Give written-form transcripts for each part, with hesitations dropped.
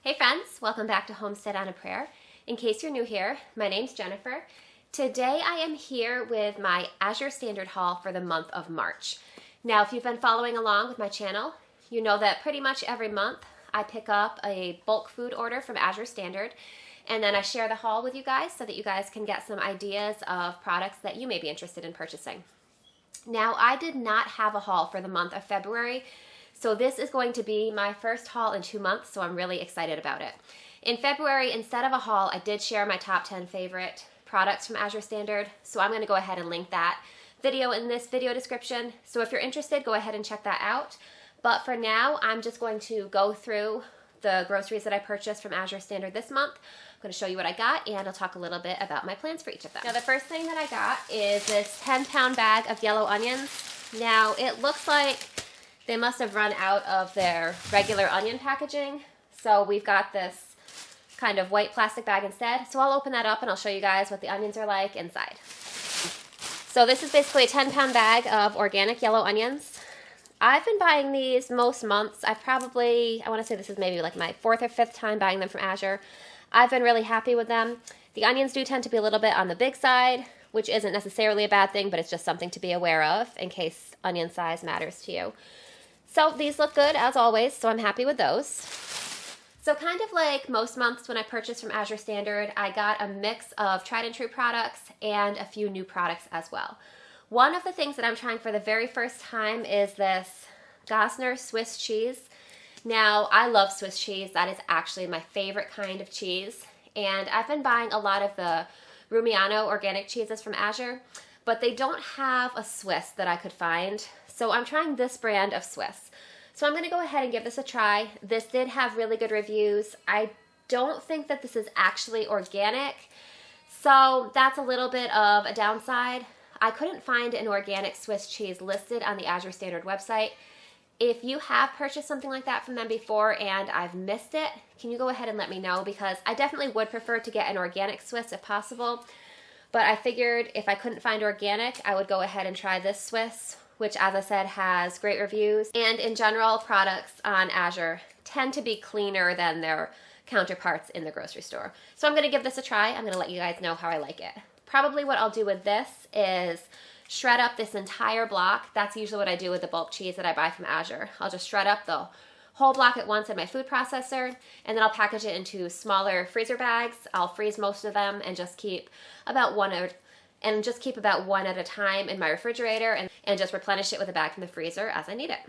Hey friends, welcome back to Homestead on a Prayer. In case you're new here, my name's Jennifer. Today I am here with my Azure Standard haul for the month of March. Now if you've been following along with my channel, you know that pretty much every month I pick up a bulk food order from Azure Standard and then I share the haul with you guys so that you guys can get some ideas of products that you may be interested in purchasing. Now I did not have a haul for the month of February, so this is going to be my first haul in 2 months, so I'm really excited about it. In February, instead of a haul, I did share my top 10 favorite products from Azure Standard, so I'm going to go ahead and link that video in this video description. So if you're interested, go ahead and check that out. But for now, I'm just going to go through the groceries that I purchased from Azure Standard this month. I'm going to show you what I got, and I'll talk a little bit about my plans for each of them. Now the first thing that I got is this 10-pound bag of yellow onions. Now it looks like they must have run out of their regular onion packaging, so we've got this kind of white plastic bag instead. So I'll open that up and I'll show you guys what the onions are like inside. So this is basically a 10-pound bag of organic yellow onions. I've been buying these most months. I want to say this is maybe like my 4th or 5th time buying them from Azure. I've been really happy with them. The onions do tend to be a little bit on the big side, which isn't necessarily a bad thing, but it's just something to be aware of in case onion size matters to you. So these look good as always, so I'm happy with those. So kind of like most months when I purchased from Azure Standard, I got a mix of tried and true products and a few new products as well. One of the things that I'm trying for the very first time is this Gosner Swiss cheese. Now, I love Swiss cheese. That is actually my favorite kind of cheese. And I've been buying a lot of the Rumiano organic cheeses from Azure, but they don't have a Swiss that I could find. So I'm trying this brand of Swiss. So I'm going to go ahead and give this a try. This did have really good reviews. I don't think that this is actually organic, so that's a little bit of a downside. I couldn't find an organic Swiss cheese listed on the Azure Standard website. If you have purchased something like that from them before and I've missed it, can you go ahead and let me know? Because I definitely would prefer to get an organic Swiss if possible. But I figured if I couldn't find organic, I would go ahead and try this Swiss, which as I said has great reviews. And in general, products on Azure tend to be cleaner than their counterparts in the grocery store. So I'm going to give this a try. I'm going to let you guys know how I like it. Probably what I'll do with this is shred up this entire block. That's usually what I do with the bulk cheese that I buy from Azure. I'll just shred up the whole block at once in my food processor, and then I'll package it into smaller freezer bags. I'll freeze most of them and just keep about one at a time in my refrigerator and just replenish it with a bag from the freezer as I need it.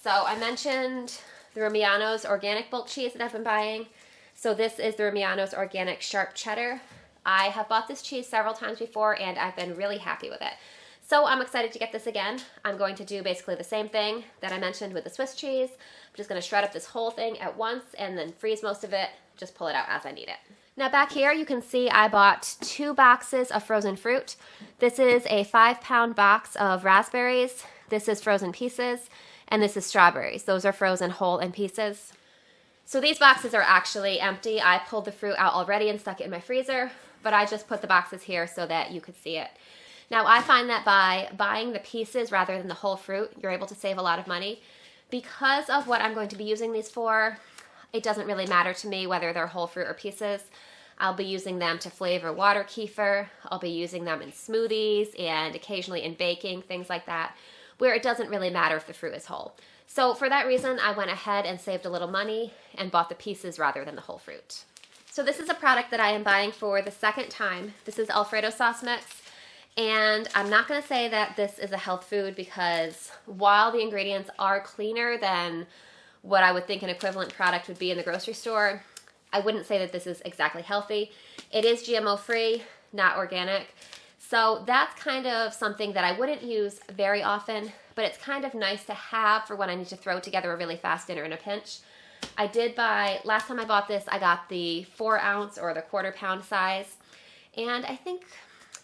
So I mentioned the Rumiano's organic bulk cheese that I've been buying. So this is the Rumiano's organic sharp cheddar. I have bought this cheese several times before and I've been really happy with it. So I'm excited to get this again. I'm going to do basically the same thing that I mentioned with the Swiss cheese. I'm just going to shred up this whole thing at once and then freeze most of it, just pull it out as I need it. Now back here you can see I bought 2 boxes of frozen fruit. This is a 5-pound box of raspberries. This is frozen pieces, and this is strawberries. Those are frozen whole in pieces. So these boxes are actually empty. I pulled the fruit out already and stuck it in my freezer, but I just put the boxes here so that you could see it. Now I find that by buying the pieces rather than the whole fruit, you're able to save a lot of money. Because of what I'm going to be using these for, it doesn't really matter to me whether they're whole fruit or pieces. I'll be using them to flavor water kefir. I'll be using them in smoothies and occasionally in baking, things like that, where it doesn't really matter if the fruit is whole. So for that reason, I went ahead and saved a little money and bought the pieces rather than the whole fruit. So this is a product that I am buying for the second time. This is Alfredo sauce mix. And I'm not going to say that this is a health food because while the ingredients are cleaner than what I would think an equivalent product would be in the grocery store, I wouldn't say that this is exactly healthy. It is GMO free, not organic. So that's kind of something that I wouldn't use very often, but it's kind of nice to have for when I need to throw together a really fast dinner in a pinch. I did buy, last time I bought this, I got the 4-ounce or the 1/4 pound size, and I think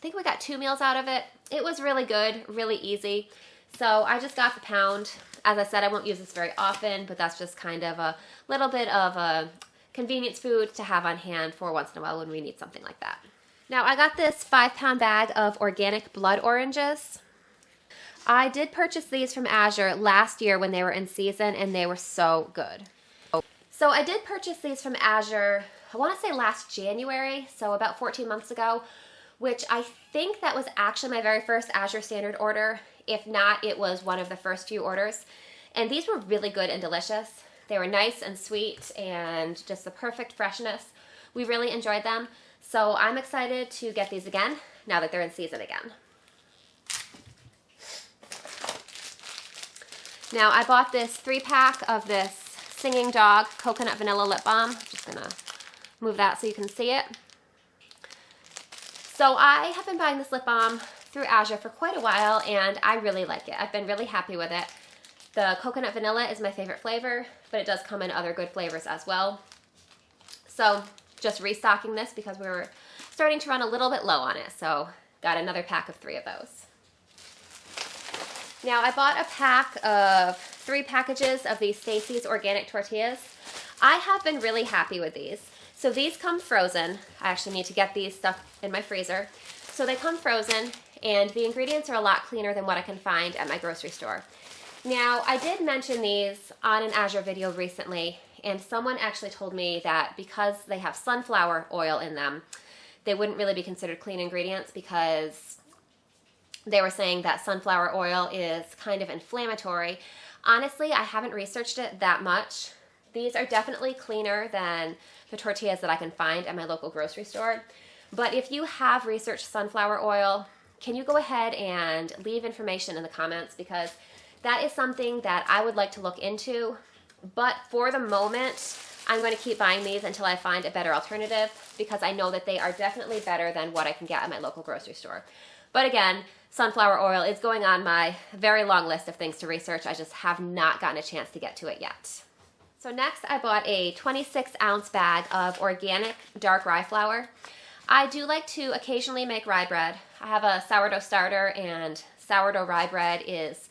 we got 2 meals out of it. It was really good, really easy. So I just got the pound. As I said, I won't use this very often, but that's just kind of a little bit of a convenience food to have on hand for once in a while when we need something like that. Now I got this 5-pound bag of organic blood oranges. I did purchase these from Azure last year when they were in season and they were so good. So I did purchase these from Azure, I want to say last January, so about 14 months ago, which I think that was actually my very first Azure Standard order. If not, it was one of the first few orders. And these were really good and delicious. They were nice and sweet and just the perfect freshness. We really enjoyed them. So I'm excited to get these again now that they're in season again. Now I bought this 3-pack of this Singing Dog Coconut Vanilla Lip Balm. I'm just gonna move that so you can see it. So I have been buying this lip balm through Azure for quite a while and I really like it. I've been really happy with it. The coconut vanilla is my favorite flavor, but it does come in other good flavors as well. So just restocking this because we were starting to run a little bit low on it. So got another pack of 3 of those. Now I bought a pack of 3 packages of these Stacy's organic tortillas. I have been really happy with these. So these come frozen. I actually need to get these stuck in my freezer. So they come frozen and the ingredients are a lot cleaner than what I can find at my grocery store. Now I did mention these on an Azure video recently and someone actually told me that because they have sunflower oil in them, they wouldn't really be considered clean ingredients because they were saying that sunflower oil is kind of inflammatory. Honestly, I haven't researched it that much. These are definitely cleaner than the tortillas that I can find at my local grocery store. But if you have researched sunflower oil, can you go ahead and leave information in the comments because that is something that I would like to look into. But for the moment, I'm going to keep buying these until I find a better alternative because I know that they are definitely better than what I can get at my local grocery store. But again, sunflower oil is going on my very long list of things to research. I just have not gotten a chance to get to it yet. So next I bought a 26-ounce bag of organic dark rye flour. I do like to occasionally make rye bread. I have a sourdough starter and sourdough rye bread is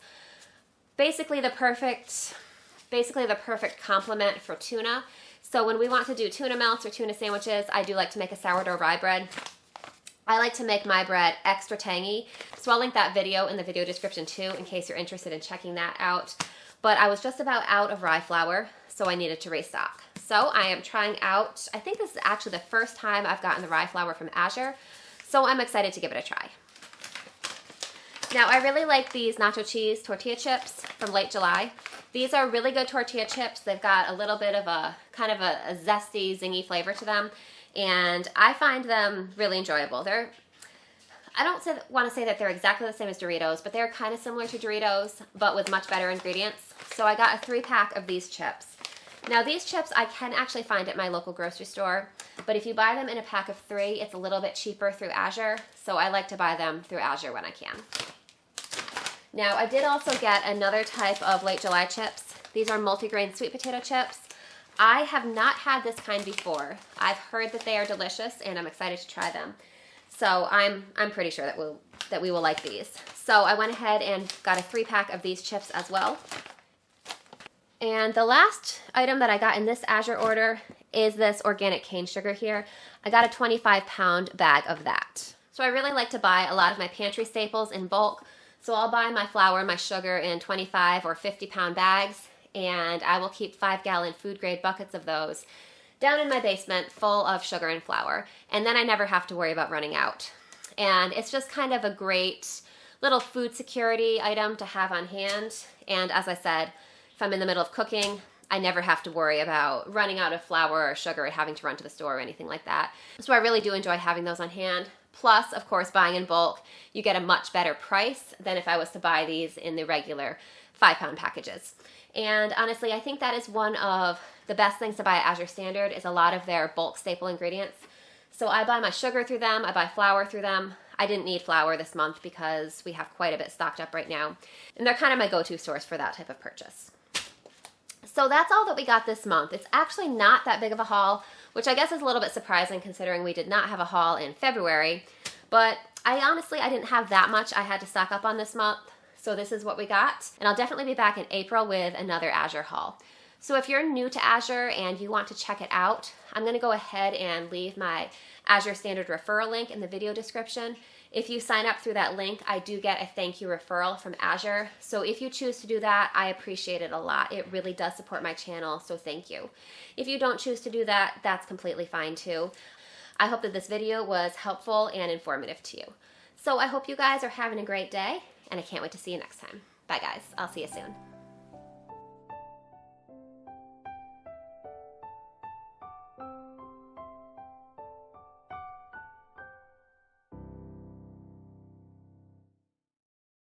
basically the perfect complement for tuna. So when we want to do tuna melts or tuna sandwiches, I do like to make a sourdough rye bread. I like to make my bread extra tangy, so I'll link that video in the video description too in case you're interested in checking that out. But I was just about out of rye flour, so I needed to restock. So I am trying out, I think this is actually the first time I've gotten the rye flour from Azure, so I'm excited to give it a try. Now I really like these nacho cheese tortilla chips from Late July. These are really good tortilla chips. They've got a little bit of a kind of a zesty, zingy flavor to them. And I find them really enjoyable. I don't want to say that they're exactly the same as Doritos, but they're kind of similar to Doritos, but with much better ingredients. So I got a 3-pack of these chips. Now these chips I can actually find at my local grocery store, but if you buy them in a pack of 3, it's a little bit cheaper through Azure, so I like to buy them through Azure when I can. Now I did also get another type of Late July chips. These are multigrain sweet potato chips. I have not had this kind before. I've heard that they are delicious and I'm excited to try them. So I'm pretty sure that we will like these. So I went ahead and got a 3-pack of these chips as well. And the last item that I got in this Azure order is this organic cane sugar here. I got a 25-pound bag of that. So I really like to buy a lot of my pantry staples in bulk. So I'll buy my flour and my sugar in 25 or 50-pound bags, and I will keep 5-gallon food-grade buckets of those down in my basement full of sugar and flour, and then I never have to worry about running out. And it's just kind of a great little food security item to have on hand, and as I said, if I'm in the middle of cooking, I never have to worry about running out of flour or sugar and having to run to the store or anything like that. So I really do enjoy having those on hand. Plus, of course, buying in bulk, you get a much better price than if I was to buy these in the regular 5-pound packages. And honestly, I think that is one of the best things to buy at Azure Standard is a lot of their bulk staple ingredients. So I buy my sugar through them, I buy flour through them. I didn't need flour this month because we have quite a bit stocked up right now. And they're kind of my go-to source for that type of purchase. So that's all that we got this month. It's actually not that big of a haul, which I guess is a little bit surprising considering we did not have a haul in February. But I didn't have that much I had to stock up on this month. So this is what we got. And I'll definitely be back in April with another Azure haul. So if you're new to Azure and you want to check it out, I'm going to go ahead and leave my Azure Standard referral link in the video description. If you sign up through that link, I do get a thank you referral from Azure. So if you choose to do that, I appreciate it a lot. It really does support my channel, so thank you. If you don't choose to do that, that's completely fine too. I hope that this video was helpful and informative to you. So I hope you guys are having a great day, and I can't wait to see you next time. Bye guys, I'll see you soon.